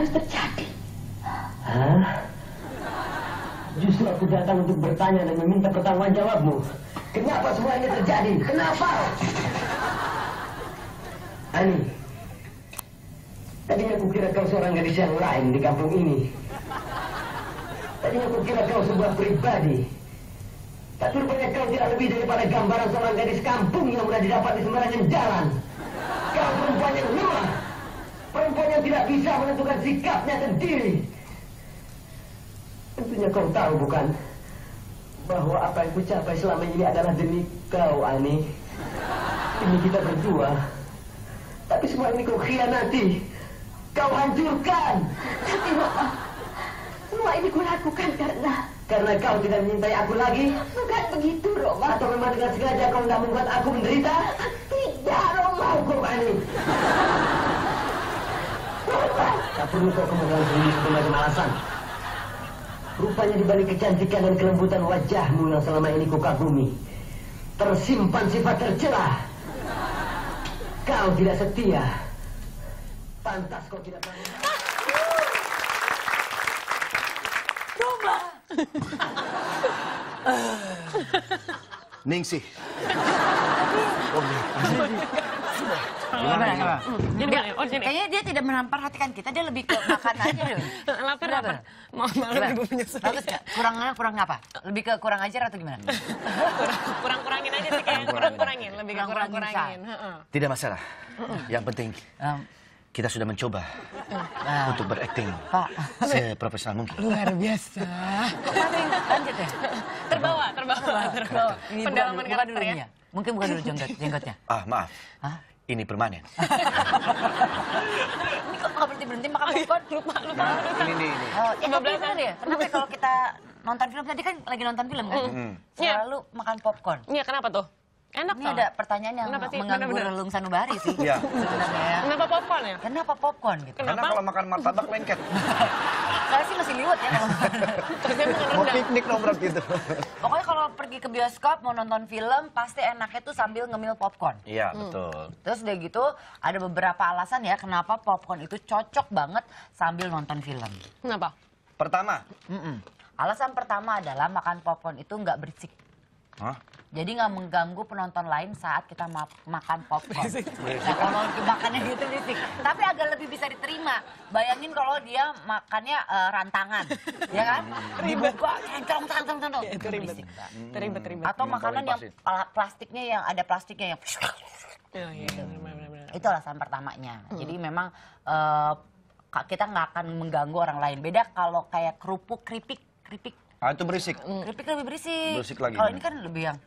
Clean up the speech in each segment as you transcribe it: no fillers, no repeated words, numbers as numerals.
harus terjadi? Hah? Justru aku datang untuk bertanya dan meminta pertanggungjawabmu. Kenapa semua ini terjadi? Kenapa? Ani, tadinya aku kira kau seorang gadis yang lain di kampung ini. Tadinya aku kira kau sebuah pribadi. Tapi rupanya kau tidak lebih daripada gambaran seorang gadis kampung yang mudah didapat di sembarangan jalan. Kau perempuan yang lemah. Perempuan yang tidak bisa menentukan sikapnya sendiri. Tentunya kau tahu bukan? Bahwa apa yang kucapai selama ini adalah demi kau, Ani. Demi kita berdua. Tapi semua ini kau khianati. Kau hancurkan. Tapi Roma, semua ini kulakukan karena kau tidak menyintai aku lagi? bukan begitu, Roma. Atau memang dengan sengaja kau tidak membuat aku menderita? Tidak, Roma. Hukum, Ani. Tak perlu kau kemudian sendiri satu macam alasan. Rupanya di balik kecantikan dan kelembutan wajahmu yang selama ini kukagumi, tersimpan sifat tercela. Kau tidak setia. Pantas kau tidak tahu. Roma. Ningsih. Gimana? Kayaknya dia tidak memperhatikan kita, dia lebih ke makan aja deh. Lapar. Malam ibu menyusui. Bagus nggak? Kurang apa? Lebih ke kurang ajar atau gimana? Kurang-kurangin aja sih, kayak kurang-kurangin. Lebih ke kurang-kurangin. Tidak masalah. Yang penting kita sudah mencoba untuk berakting seprofesional mungkin. Luar biasa. Lanjut ya. Terbawa. Ini Pendalaman buka dulu karakter ininya. ya. Mungkin bukan dulu jenggotnya. Maaf. Hah? Ini permanen. Ini kok nggak berhenti makan popcorn? Lupa. Ini. Tapi benar ya, kenapa kalau kita nonton film, tadi kan lagi nonton film kan? Selalu makan popcorn. Iya, kenapa tuh? Enak Ini tau. ada pertanyaan yang Kenapa sih? mengganggu Bener-bener. relung sanubari sih. Iya. Sebenarnya. Kenapa popcorn ya? Kenapa popcorn gitu? Karena kalau makan martabak lengket. Saya sih masih liwet ya. Terusnya makan Mau rendang. piknik dong berarti itu. Pokoknya kalau pergi ke bioskop mau nonton film pasti enaknya tuh sambil ngemil popcorn. Iya, betul. Terus udah gitu ada beberapa alasan ya kenapa popcorn itu cocok banget sambil nonton film. Kenapa? Pertama. Alasan pertama adalah makan popcorn itu nggak berisik. Hah? Jadi nggak mengganggu penonton lain saat kita makan popcorn. Nah, kalau makannya gitu berisik. Tapi agak lebih bisa diterima. Bayangin kalau dia makannya rantangan, ya kan? Dibuka, centong. Itu ribet. Ribet. Atau Memang makanan paling yang pasti. plastiknya yang ada plastiknya yang Iya, benar. itu alasan pertamanya. Jadi memang kita nggak akan mengganggu orang lain. Beda kalau kayak kerupuk, keripik. Itu berisik. Keripik lebih berisik. Berisik lagi. Kalau ini kan lebih yang.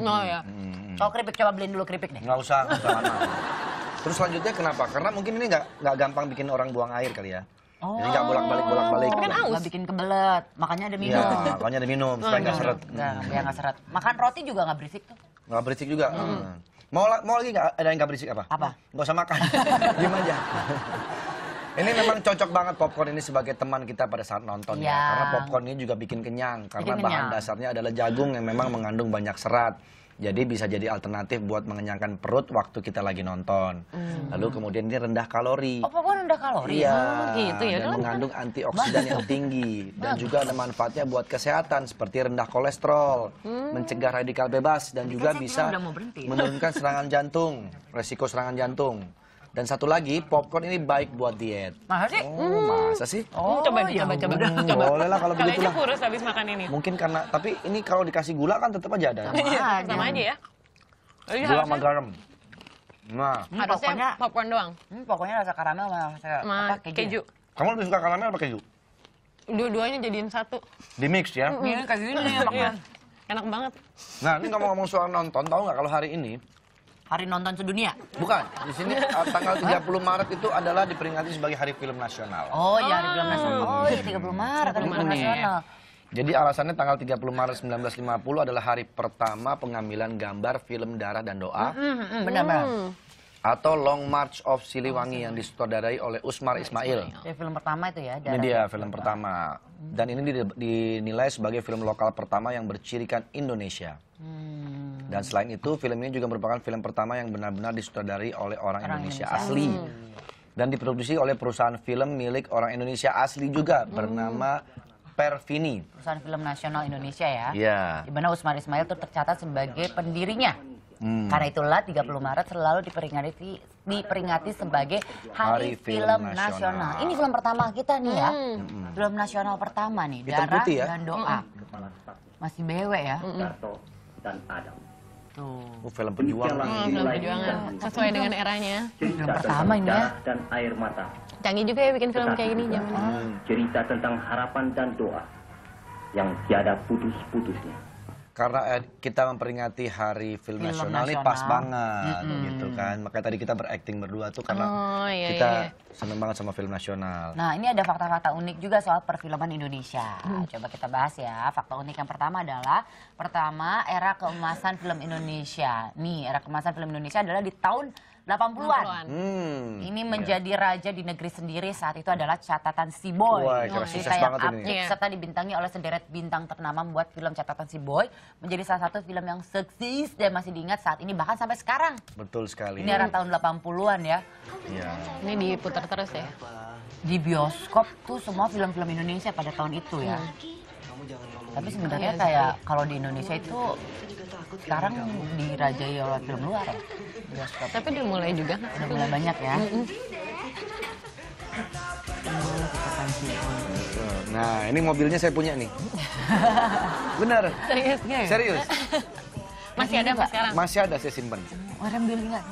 Oh ya. Kalau keripik coba beliin dulu keripik deh. Nggak usah lama. Terus selanjutnya kenapa? Karena mungkin ini nggak gampang bikin orang buang air kali ya. Jadi nggak bolak-balik. Tapi kan aus. Nggak bikin kebelet, makanya ada minum. Iya, makanya ada minum supaya nggak seret. Biar nggak seret. Makan roti juga nggak berisik tuh. Nggak berisik juga. Mau lagi nggak ada yang nggak berisik apa? Apa? Nggak usah makan. Diam aja. Ini memang cocok banget popcorn ini sebagai teman kita pada saat nonton ya. Iya. Karena popcorn ini juga bikin kenyang. Karena Bikin bahan kenyang. dasarnya adalah jagung yang memang mengandung banyak serat. Jadi bisa jadi alternatif buat mengenyangkan perut waktu kita lagi nonton. Lalu kemudian ini rendah kalori. Oh, popcorn rendah kalori. Iya, gitu ya. dan mengandung antioksidan yang tinggi. Dan juga ada manfaatnya buat kesehatan seperti rendah kolesterol, mencegah radikal bebas, dan juga saya bisa kira udah mau berhenti ya. menurunkan serangan jantung, resiko serangan jantung. Dan satu lagi, popcorn ini baik buat diet. Masa sih? Masa sih? Coba. Boleh lah kalau Kali begitu aja lah. kurus habis makan ini. Mungkin karena, tapi ini kalau dikasih gula kan tetap aja ada. Sama aja ya. Jadi Gula sama harusnya, garam. Nah, harusnya popcorn doang. Pokoknya rasa karamel sama rasa Sama apa, keju. kamu lebih suka karamel apa keju? Dua-duanya jadiin satu. Di mix ya. Ini kayak gini Iya. makan. Enak banget. Nah, ini ngomong-ngomong soal nonton, tahu nggak kalau hari ini Hari nonton sedunia. bukan, di sini tanggal 30 Maret itu adalah diperingati sebagai Hari Film Nasional. Oh iya, hari film nasional. Oh iya, 30 Maret hari film nasional. Jadi alasannya tanggal 30 Maret 1950 adalah hari pertama pengambilan gambar film Darah dan Doa Benar-benar. atau Long March of Siliwangi yang disutradarai oleh Usmar Ismail. Ya, film pertama itu ya. Ini dia film pertama. Dan ini dinilai sebagai film lokal pertama yang bercirikan Indonesia. Dan selain itu, film ini juga merupakan film pertama yang benar-benar disutradarai oleh orang Indonesia asli. Dan diproduksi oleh perusahaan film milik orang Indonesia asli juga bernama Perfini. Perusahaan film nasional Indonesia ya. Iya. Di mana Usmar Ismail itu tercatat sebagai pendirinya. Karena itulah 30 Maret selalu diperingati sebagai Hari Film Nasional. Ini film pertama kita nih ya. Film nasional pertama nih, Hitam Darah putih ya? dan Doa. Masih BW ya. dan Adam. Tuh. Film perjuangan. Film perjuangan. Sesuai dengan eranya. Film pertama ini ya. Dan air mata. Canggih juga ya bikin film kayak gini zaman. Cerita tentang harapan dan doa yang tiada putus-putusnya. Karena kita memperingati Hari Film Nasional ini pas banget gitu kan. Makanya tadi kita berakting berdua tuh karena kita seneng banget sama film nasional. Nah, ini ada fakta-fakta unik juga soal perfilman Indonesia. Coba kita bahas ya. Fakta unik yang pertama adalah era keemasan film Indonesia. Nih, era keemasan film Indonesia adalah di tahun 80-an. Ini menjadi raja di negeri sendiri saat itu adalah catatan Si Boy. Wah, kira sukses banget ini. Serta dibintangi oleh sederet bintang ternama membuat film catatan Si Boy menjadi salah satu film yang sukses dan masih diingat saat ini bahkan sampai sekarang. Betul sekali. Ini era tahun 80-an ya. Iya. Ini diputar terus ya. Di bioskop tuh semua film-film Indonesia pada tahun itu ya. Tapi sebenarnya kayak kalau di Indonesia itu sekarang dirajai oleh film luar ya. Bioskop. Tapi udah mulai juga. Udah mulai banyak ya. Nah, ini mobilnya saya punya nih. Bener. Serius? Serius. Masih ada apa sekarang? Masih ada saya simpen. Orang beli nggak?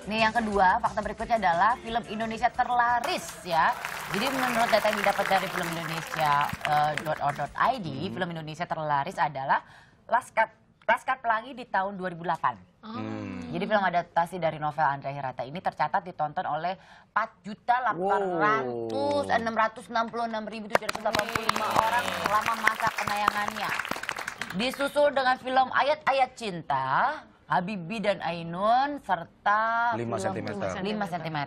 Nih yang kedua, fakta berikutnya adalah film Indonesia terlaris ya. Jadi menurut data yang didapat dari filmindonesia.or.id, film Indonesia terlaris adalah Laskar Pelangi di tahun 2008. Jadi film adaptasi dari novel Andrea Hirata ini tercatat ditonton oleh 4.866.785 orang selama masa penayangannya. Disusul dengan film Ayat-Ayat Cinta, Habibie dan Ainun, serta 5 cm. 5 cm.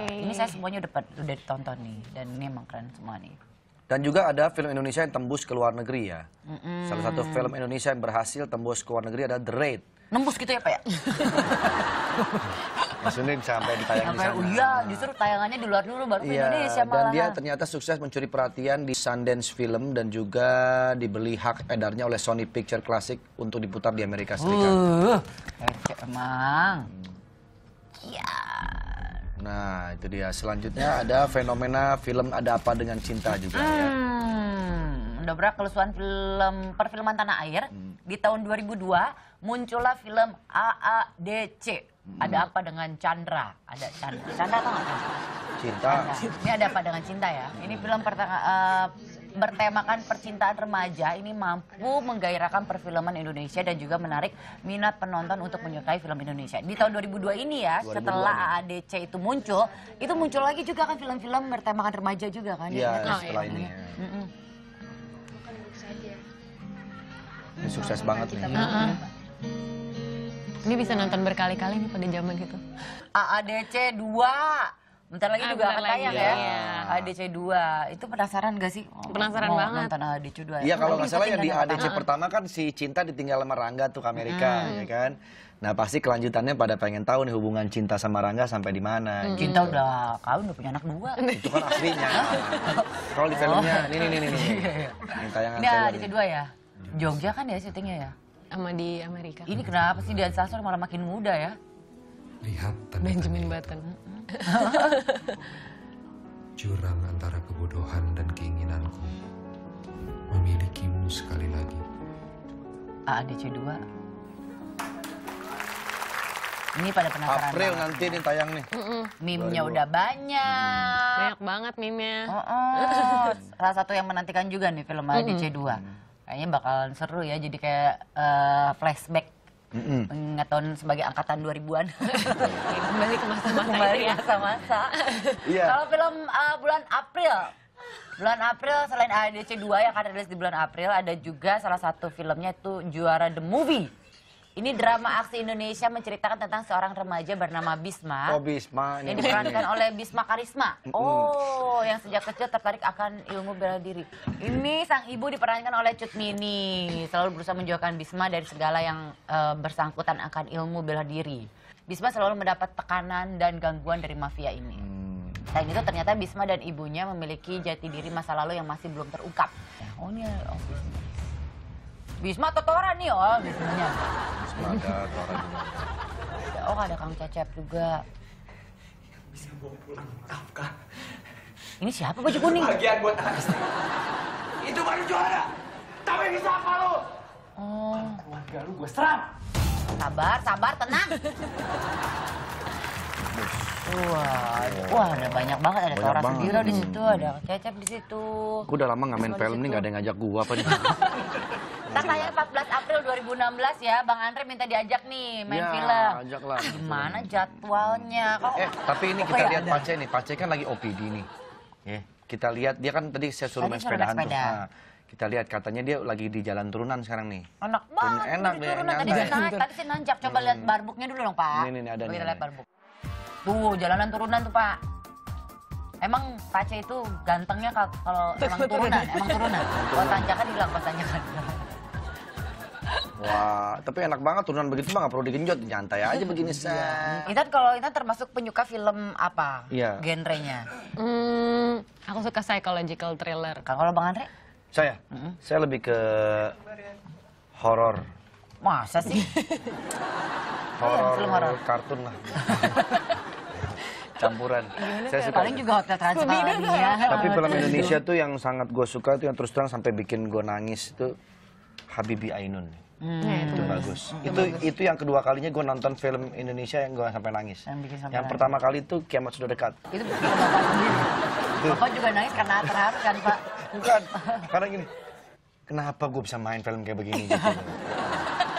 Ini saya semuanya udah ditonton nih, dan ini emang keren semua nih. Dan juga ada film Indonesia yang tembus ke luar negeri ya. Salah satu film Indonesia yang berhasil tembus ke luar negeri adalah The Raid. Nembus gitu ya Pak ya? Maksudnya sampai ditayang di sana. Oh iya, justru tayangannya di luar dulu baru ke Indonesia dan malah. dia ternyata sukses mencuri perhatian di Sundance Film dan juga dibeli hak edarnya oleh Sony Picture Classic untuk diputar di Amerika Serikat. Emang. Iya. Nah, itu dia. Selanjutnya ada fenomena film Ada Apa Dengan Cinta juga ya. Udah berak kelusuan perfilman tanah air. Di tahun 2002 muncullah film AADC. Ada Apa Dengan Chandra. Ada Chandra. Chandra atau nggak? Cinta. Ini Ada Apa Dengan Cinta ya. Ini film bertemakan percintaan remaja. Ini mampu menggairahkan perfilman Indonesia dan juga menarik minat penonton untuk menyukai film Indonesia. Di tahun 2002 ini ya, setelah AADC itu muncul lagi juga kan film-film bertemakan remaja juga kan. Iya, setelah ini. Ini sukses banget nih. Ini bisa nonton berkali-kali nih pada zaman gitu. AADC 2. Bentar lagi juga akan tayang ya. Iya. AADC 2. Itu penasaran gak sih? Penasaran mau banget. nonton AADC 2. Iya, kalau nggak salah yang di ADC pertama kan si Cinta ditinggal sama Rangga tuh ke Amerika, ya kan? Nah, pasti kelanjutannya pada pengen tahu nih hubungan Cinta sama Rangga sampai di mana. Cinta udah kawin, udah punya anak 2. Itu kan aslinya. Kalau di filmnya, nih. Ini tayangan Ini saya AADC 2 ya? Jogja kan ya syutingnya ya? Sama di Amerika. Ini kenapa sih Dian Sastro malah makin muda ya? Lihat Benjamin Button. jurang antara kebodohan dan keinginanku memilikimu sekali lagi. AADC 2. Ini pada penasaran. April nanti nih tayang nih. Meme-nya udah banyak. Banyak banget meme-nya. Salah satu yang menantikan juga nih film AADC 2. Kayaknya bakalan seru ya, jadi kayak flashback. Nggak tahun sebagai angkatan 2000-an. Kembali ke masa-masa Kembali itu ya. ke masa-masa. Iya. Kalau film bulan April selain AADC 2 yang akan rilis di bulan April, ada juga salah satu filmnya itu Juara The Movie. Ini drama aksi Indonesia menceritakan tentang seorang remaja bernama Bisma. Oh, Bisma. Yang diperankan oleh Bisma Karisma. Oh, yang sejak kecil tertarik akan ilmu bela diri. Ini sang ibu diperankan oleh Cut Mini. Selalu berusaha menjauhkan Bisma dari segala yang bersangkutan akan ilmu bela diri. Bisma selalu mendapat tekanan dan gangguan dari mafia ini. Selain itu ternyata Bisma dan ibunya memiliki jati diri masa lalu yang masih belum terungkap. Oh, ini Bisma atau Tora nih, oh Bismanya. Bisma ada, Tora juga. Oh, ada Kang Cecep juga. Bisa bawa pulang nafkah. Ini siapa baju kuning? Bagian buat anak istri. Itu baru juara. Tapi bisa apa lo? Oh. Keluarga lu gue serang. Sabar, tenang. Wah, ada banyak banget, ada Tora Sudiro di situ, ada Cecep di situ. Gue udah lama nggak main film nih, nggak ada yang ngajak gua apa nih. Kita tayang 14 April 2016 ya, Bang Andre minta diajak nih main film. Ajaklah. Gimana jadwalnya? Tapi ini kita lihat Pace nih, Pace kan lagi OPD nih. Kita lihat, dia kan tadi saya suruh main sepedahan tuh. Nah, kita lihat katanya dia lagi di jalan turunan sekarang nih. Enak banget. Enak deh, Tadi sih nanjak, coba lihat barbuknya dulu dong Pak. Ini ada nih. Kita lihat barbuk. Tuh, jalanan turunan tuh Pak. Emang Pace itu gantengnya kalau emang turunan, Kalau tanjakan hilang, kalau tanjakan. Wah, tapi enak banget turunan begitu mah nggak perlu digenjot, nyantai aja begini sah. Intan termasuk penyuka film apa? Iya. Genrenya? Aku suka psychological thriller. Kalau Bang Andre? Saya lebih ke horor. Masa sih? Horor kartun lah. Campuran. Saya suka. Paling juga Hotel Transylvania. Tapi film Indonesia tuh yang sangat gue suka tuh yang terus terang sampai bikin gue nangis itu Habibie Ainun. Itu bagus. Itu yang kedua kalinya gue nonton film Indonesia yang gue sampai nangis. Yang pertama kali itu Kiamat Sudah Dekat. Itu film Bapak sendiri. Bapak juga nangis karena terharu kan Pak? Bukan, karena gini. Kenapa gue bisa main film kayak begini gitu?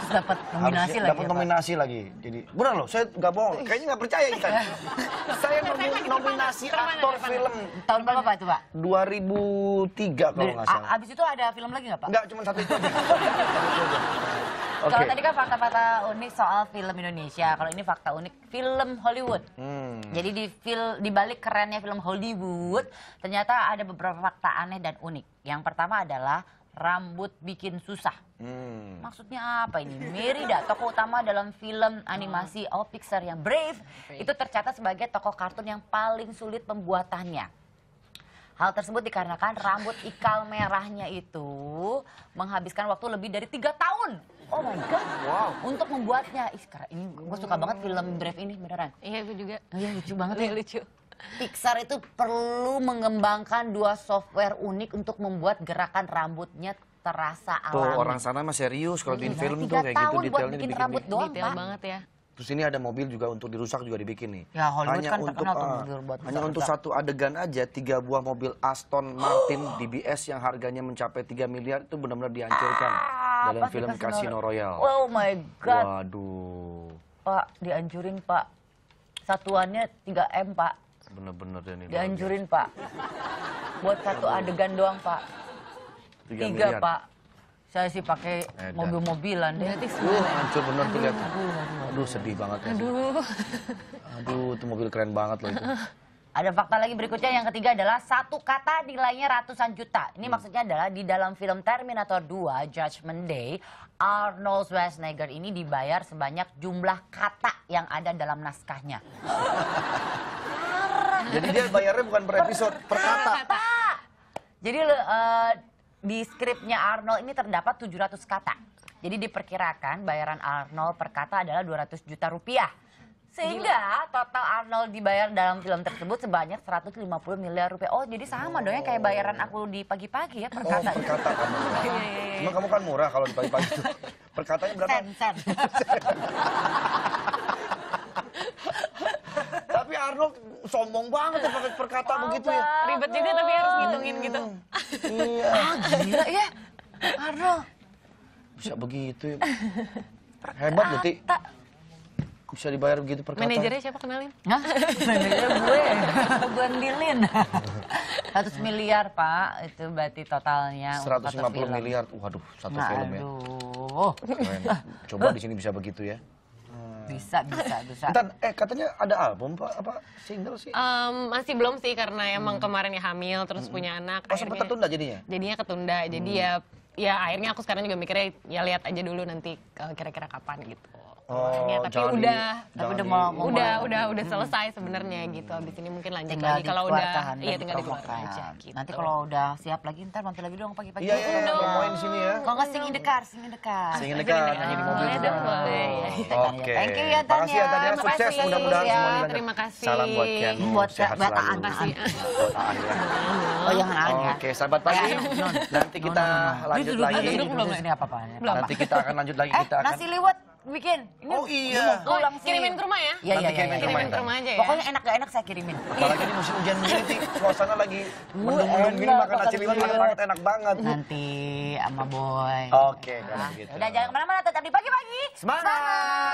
Dapat nominasi lagi. Dapat nominasi lagi. Jadi, benar loh, saya nggak bohong. Kayaknya nggak percaya kita. Saya nominasi aktor film. Tahun berapa Pak itu Pak? 2003 kalau nggak salah. Abis itu ada film lagi nggak Pak? Nggak, cuma satu itu aja. Kalau tadi kan fakta-fakta unik soal film Indonesia, kalau ini fakta unik film Hollywood. Jadi di balik kerennya film Hollywood, ternyata ada beberapa fakta aneh dan unik. Yang pertama adalah rambut bikin susah. Maksudnya apa ini? Merida, tokoh utama dalam film animasi Pixar yang Brave, itu tercatat sebagai tokoh kartun yang paling sulit pembuatannya. Hal tersebut dikarenakan rambut ikal merahnya itu menghabiskan waktu lebih dari 3 tahun. Oh my God. Wow. Untuk membuatnya. Ini gue suka banget film Brave ini beneran. Iya, gue juga. Iya, lucu banget ya. Lucu. Pixar itu perlu mengembangkan 2 software unik untuk membuat gerakan rambutnya terasa alami. Tuh orang sana mah serius kalau bikin film tuh kayak gitu detailnya bikin dibikin. rambut doang, Detail Pak. banget ya. Terus ini ada mobil juga untuk dirusak juga dibikin nih. Ya Hollywood hanya kan untuk terkenal tuh mobil buat hanya rusak. untuk satu adegan aja 3 buah mobil Aston Martin DBS yang harganya mencapai 3 miliar itu benar-benar dihancurkan dalam film Casino Royale. Oh my God. Waduh. Pak, dihancurin Pak. Satuannya 3M Pak. Bener-bener deh nih. Dihancurin Pak. Buat satu adegan doang Pak. 3 Pak. Saya sih pakai mobil-mobilan deh. Hancur bener tuh lihat. Aduh sedih banget ya. Aduh itu mobil keren banget loh itu. Ada fakta lagi berikutnya, yang ketiga adalah satu kata nilainya ratusan juta. Ini maksudnya adalah di dalam film Terminator 2 Judgment Day, Arnold Schwarzenegger ini dibayar sebanyak jumlah kata yang ada dalam naskahnya. Jadi dia bayarnya bukan per episode, per kata. Jadi di skripnya Arnold ini terdapat 700 kata. Jadi diperkirakan bayaran Arnold per kata adalah 200 juta rupiah. Sehingga total Arnold dibayar dalam film tersebut sebanyak 150 miliar rupiah. Oh jadi sama dong ya kayak bayaran aku di pagi-pagi ya per kata. Oh per kata kamu. Cuma kamu kan murah kalau di pagi-pagi itu. Per katanya berapa? Sen. Tapi Arnold sombong banget ya pakai per kata begitu ya. Ribet juga tapi harus ngitungin gitu. Iya. Gila ya Arnold. Bisa begitu ya. Hebat loh Ti. Bisa dibayar begitu per kata. Manajernya siapa, kenalin? Hah? Manajernya gue Dilin. 100 miliar Pak, itu berarti totalnya. 150 miliar, waduh satu film ya. Aduh, Oh, Keren. Coba di sini bisa begitu ya. bisa. Entar, katanya ada album apa single sih? Masih belum sih karena emang kemarin ya hamil terus punya anak. Oh sempat tertunda jadinya? Jadinya ketunda. Jadi ya akhirnya aku sekarang juga mikirnya ya lihat aja dulu nanti kira-kira kapan gitu. Oh, Tapi udah selesai sebenarnya gitu. Habis ini mungkin lanjut tinggal lagi kalau udah tinggal dikeluarkan dikeluarkan aja gitu. Nanti kalau udah siap lagi ntar mampir lagi dong pagi-pagi. Iya, promoin di sini ya. Kalau nggak singin dekat. Singin dekat, nyanyi di mobil juga. Boleh. Oke. Thank you ya Tan Makasih ya Tan ya, sukses Makasih. mudah-mudahan Ya, semuanya. terima kasih. Salam buat Kian, Buat sehat buat selalu. Aan. Buat Aan ya. Oh jangan Aan ya. Oke, sahabat pagi. Nanti kita lanjut lagi. Duduk belum ini apa-apanya. Nanti kita akan lanjut lagi, kita akan. Nasi liwet bikin. Ini Oh iya. mau pulang sih. Kirimin ke rumah ya? Iya. Kirimin ke rumah aja ya. Pokoknya enak gak enak saya kirimin. Apalagi di musim hujan gini, Ti. Suasana lagi mendung-mendung gini, makan nasi liwet enak banget. Nanti sama boy. Oke, kalau begitu. Udah jangan kemana-mana, tetap di pagi-pagi. Semangat!